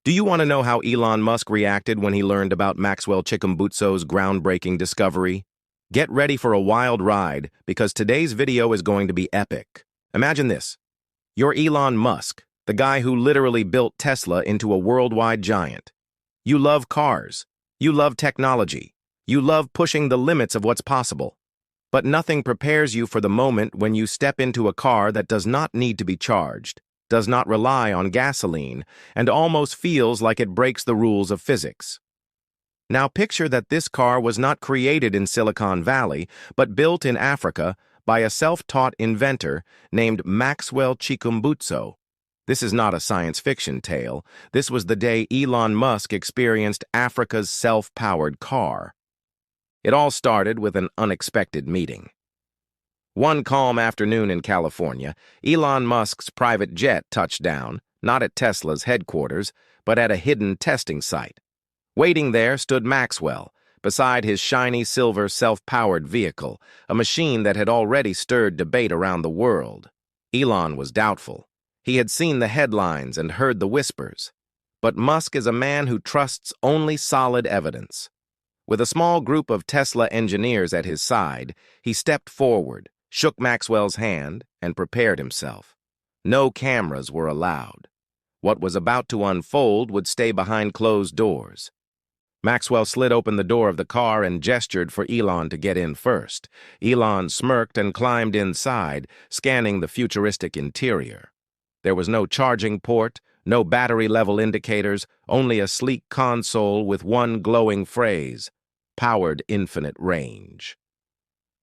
Do you want to know how Elon Musk reacted when he learned about Maxwell Chikumbutso's groundbreaking discovery? Get ready for a wild ride, because today's video is going to be epic. Imagine this. You're Elon Musk, the guy who literally built Tesla into a worldwide giant. You love cars. You love technology. You love pushing the limits of what's possible. But nothing prepares you for the moment when you step into a car that does not need to be charged, does not rely on gasoline, and almost feels like it breaks the rules of physics. Now picture that this car was not created in Silicon Valley, but built in Africa by a self-taught inventor named Maxwell Chikumbutso. This is not a science fiction tale. This was the day Elon Musk experienced Africa's self-powered car. It all started with an unexpected meeting. One calm afternoon in California, Elon Musk's private jet touched down, not at Tesla's headquarters, but at a hidden testing site. Waiting there stood Maxwell, beside his shiny silver self-powered vehicle, a machine that had already stirred debate around the world. Elon was doubtful. He had seen the headlines and heard the whispers. But Musk is a man who trusts only solid evidence. With a small group of Tesla engineers at his side, he stepped forward, shook Maxwell's hand, and prepared himself. No cameras were allowed. What was about to unfold would stay behind closed doors. Maxwell slid open the door of the car and gestured for Elon to get in first. Elon smirked and climbed inside, scanning the futuristic interior. There was no charging port, no battery-level indicators, only a sleek console with one glowing phrase: powered infinite range.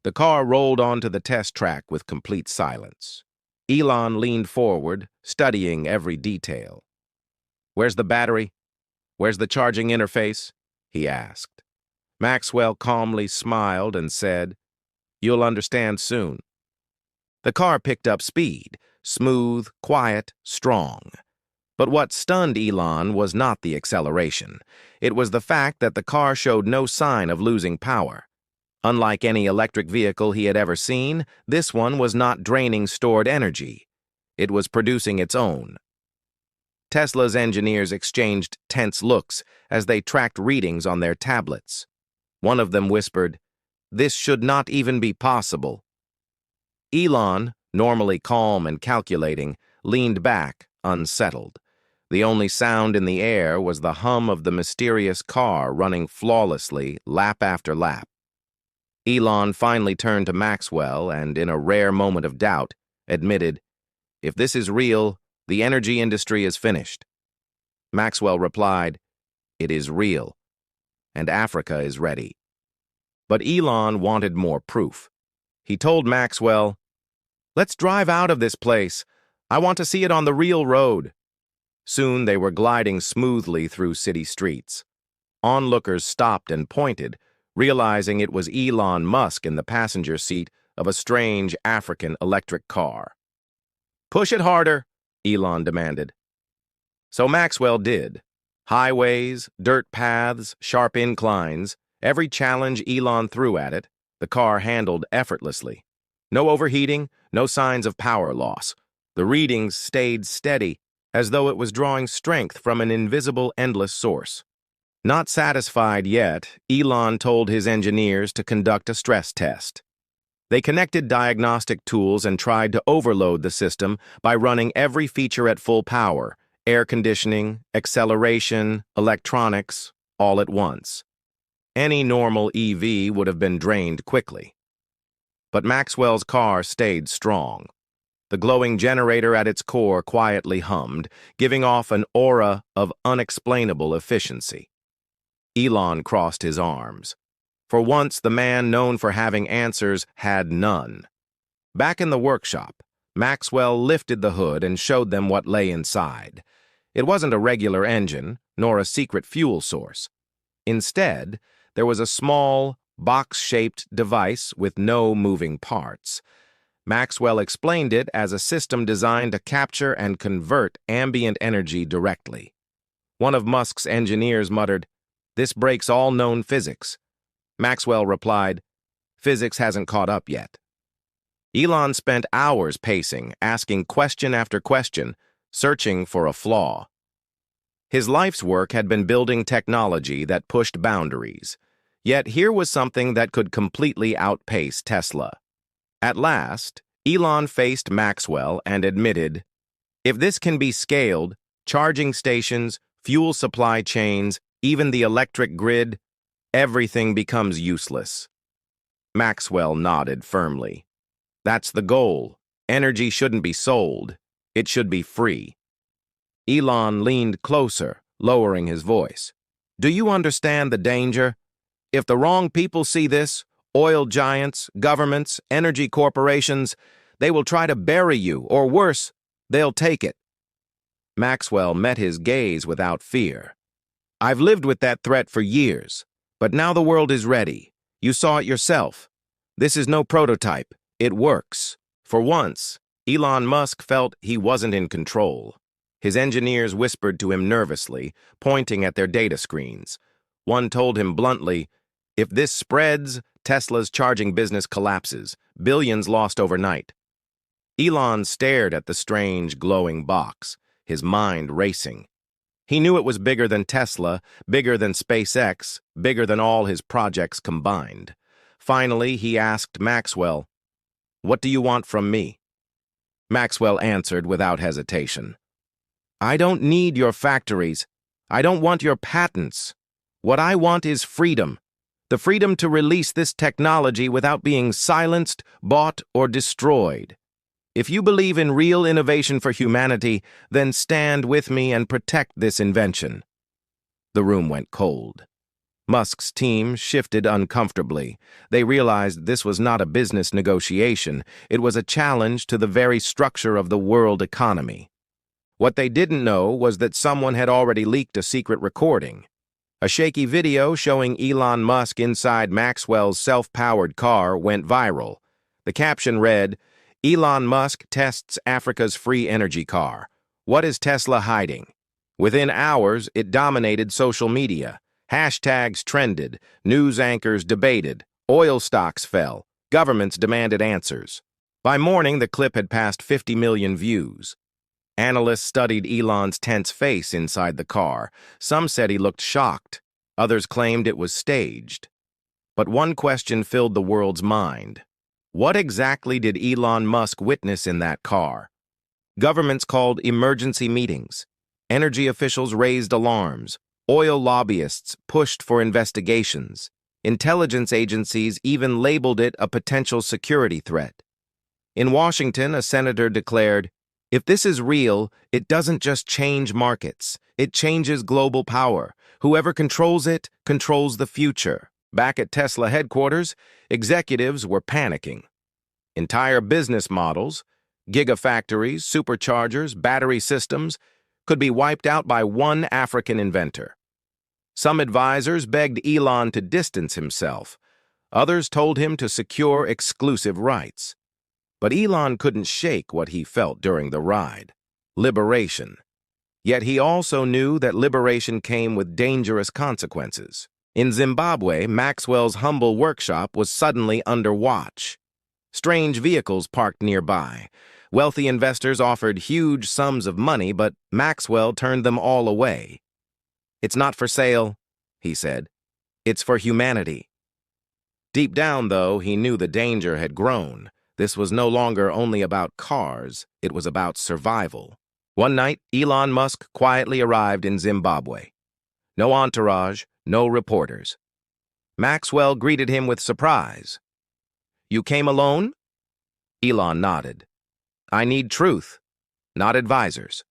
The car rolled onto the test track with complete silence. Elon leaned forward, studying every detail. "Where's the battery? Where's the charging interface?" he asked. Maxwell calmly smiled and said, "You'll understand soon." The car picked up speed, smooth, quiet, strong. But what stunned Elon was not the acceleration. It was the fact that the car showed no sign of losing power. Unlike any electric vehicle he had ever seen, this one was not draining stored energy. It was producing its own. Tesla's engineers exchanged tense looks as they tracked readings on their tablets. One of them whispered, "This should not even be possible." Elon, normally calm and calculating, leaned back, unsettled. The only sound in the air was the hum of the mysterious car running flawlessly, lap after lap. Elon finally turned to Maxwell and, in a rare moment of doubt, admitted, "If this is real, the energy industry is finished." Maxwell replied, "It is real, and Africa is ready." But Elon wanted more proof. He told Maxwell, "Let's drive out of this place. I want to see it on the real road." Soon they were gliding smoothly through city streets. Onlookers stopped and pointed, realizing it was Elon Musk in the passenger seat of a strange African electric car. "Push it harder," Elon demanded. So Maxwell did. Highways, dirt paths, sharp inclines, every challenge Elon threw at it, the car handled effortlessly. No overheating, no signs of power loss. The readings stayed steady, as though it was drawing strength from an invisible, endless source. Not satisfied yet, Elon told his engineers to conduct a stress test. They connected diagnostic tools and tried to overload the system by running every feature at full power: air conditioning, acceleration, electronics, all at once. Any normal EV would have been drained quickly. But Maxwell's car stayed strong. The glowing generator at its core quietly hummed, giving off an aura of unexplainable efficiency. Elon crossed his arms. For once, the man known for having answers had none. Back in the workshop, Maxwell lifted the hood and showed them what lay inside. It wasn't a regular engine, nor a secret fuel source. Instead, there was a small, box-shaped device with no moving parts. Maxwell explained it as a system designed to capture and convert ambient energy directly. One of Musk's engineers muttered, "This breaks all known physics." Maxwell replied, "Physics hasn't caught up yet." Elon spent hours pacing, asking question after question, searching for a flaw. His life's work had been building technology that pushed boundaries. Yet here was something that could completely outpace Tesla. At last, Elon faced Maxwell and admitted, "If this can be scaled, charging stations, fuel supply chains, even the electric grid, everything becomes useless." Maxwell nodded firmly. "That's the goal. Energy shouldn't be sold. It should be free." Elon leaned closer, lowering his voice. "Do you understand the danger? If the wrong people see this, oil giants, governments, energy corporations, they will try to bury you, or worse, they'll take it." Maxwell met his gaze without fear. "I've lived with that threat for years, but now the world is ready. You saw it yourself. This is no prototype. It works." For once, Elon Musk felt he wasn't in control. His engineers whispered to him nervously, pointing at their data screens. One told him bluntly, "If this spreads, Tesla's charging business collapses, billions lost overnight." Elon stared at the strange, glowing box, his mind racing. He knew it was bigger than Tesla, bigger than SpaceX, bigger than all his projects combined. Finally, he asked Maxwell, "What do you want from me?" Maxwell answered without hesitation, "I don't need your factories. I don't want your patents. What I want is freedom. The freedom to release this technology without being silenced, bought, or destroyed. If you believe in real innovation for humanity, then stand with me and protect this invention." The room went cold. Musk's team shifted uncomfortably. They realized this was not a business negotiation. It was a challenge to the very structure of the world economy. What they didn't know was that someone had already leaked a secret recording. A shaky video showing Elon Musk inside Maxwell's self-powered car went viral. The caption read, "Elon Musk tests Africa's free energy car. What is Tesla hiding?" Within hours, it dominated social media. Hashtags trended, news anchors debated, oil stocks fell, governments demanded answers. By morning, the clip had passed 50 million views. Analysts studied Elon's tense face inside the car. Some said he looked shocked. Others claimed it was staged. But one question filled the world's mind. What exactly did Elon Musk witness in that car? Governments called emergency meetings. Energy officials raised alarms. Oil lobbyists pushed for investigations. Intelligence agencies even labeled it a potential security threat. In Washington, a senator declared, "If this is real, it doesn't just change markets. It changes global power. Whoever controls it controls the future." Back at Tesla headquarters, executives were panicking. Entire business models, gigafactories, superchargers, battery systems, could be wiped out by one African inventor. Some advisors begged Elon to distance himself. Others told him to secure exclusive rights. But Elon couldn't shake what he felt during the ride: liberation. Yet he also knew that liberation came with dangerous consequences. In Zimbabwe, Maxwell's humble workshop was suddenly under watch. Strange vehicles parked nearby. Wealthy investors offered huge sums of money, but Maxwell turned them all away. "It's not for sale," he said. "It's for humanity." Deep down, though, he knew the danger had grown. This was no longer only about cars, it was about survival. One night, Elon Musk quietly arrived in Zimbabwe. No entourage, no reporters. Maxwell greeted him with surprise. "You came alone?" Elon nodded. "I need truth, not advisors."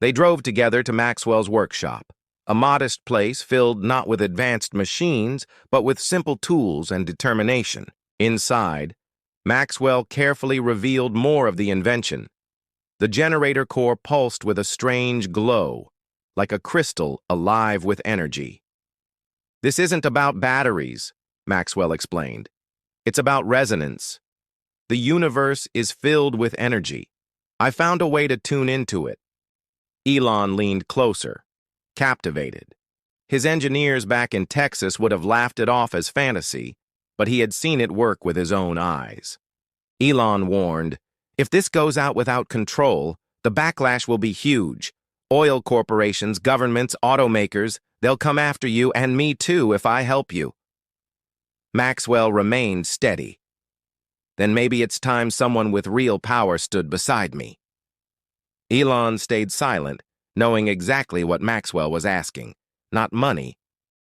They drove together to Maxwell's workshop, a modest place filled not with advanced machines, but with simple tools and determination. Inside, Maxwell carefully revealed more of the invention. The generator core pulsed with a strange glow, like a crystal alive with energy. "This isn't about batteries," Maxwell explained. "It's about resonance. The universe is filled with energy. I found a way to tune into it." Elon leaned closer, captivated. His engineers back in Texas would have laughed it off as fantasy, but he had seen it work with his own eyes. Elon warned, "If this goes out without control, the backlash will be huge. Oil corporations, governments, automakers, they'll come after you and me too if I help you. Maxwell remained steady. Then maybe it's time someone with real power stood beside me. Elon stayed silent, knowing exactly what Maxwell was asking. Not money,